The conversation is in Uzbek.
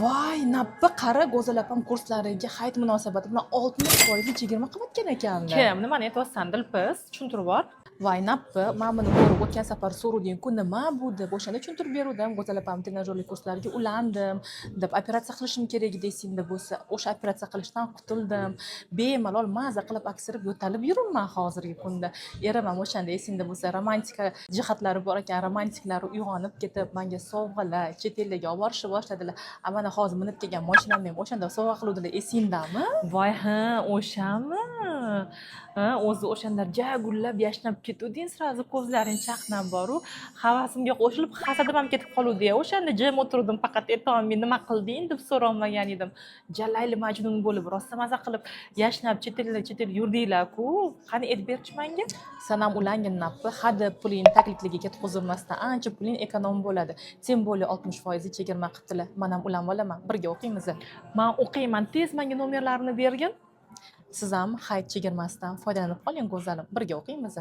Voy, nappa qara Go'zal opam kurslariga hayit munosabati bilan 60% chegirma qilayotgan ekanda. Kim? Nimani aytyapsan Dilpiz? Tushuntirib bor. Voy, nappa, men buni ko'rib o'tgan safar so'ruvding-ku, nima bu deb o'shanda tushuntirib beruvdim. Go'zal opam trenajyorlik kurslariga ulandim, deb operatsiya qilishim kerak desingda bo'lsa, o'sha operatsiya qilishdan qutuldim. Bemalol maza qilib aksirib yo'talib yuribman hozirgi kunda. Erim ham o'shanda esingda bo'lsa, romantika jihatlari bor ekan, romantiklari uyg'onib ketib, menga sovg'alar, chet elga olib borishni boshladilar. Mana hozir minib kelgan mashinamni ham o'shanda sovg'a qiluvdilar, esingdami? Voy, ha, o'shami? Ha, o'zi o'shanda jagullab yashnab ketuvding, srazi ko'zlaring chaqnab boru, havasimga qo'shilib hasadim ham ketib qoluvdi-ya. O'shanda jim o'tirdim, faqat ertami nima qilding deb so'rolmagan edim. Jallayli majnun bo'lib, rosa maza qilib yashnab chet el yurdinglar-ku. Qani aytib berchi menga? Sen ham ulangin nappi, hadi puling taklifligiga ketkazilmasdan ancha puling ekonom bo'ladi. Tем более 60% chegirma qilibdilar. Men ham ulanib olaman. Birga o'qiymiz. Men o'qiyman, tez menga nomerlarini bergin. Siz ham hayit chegirmasidan foydalanib qoling Go'zalim. Birga o'qiymiz.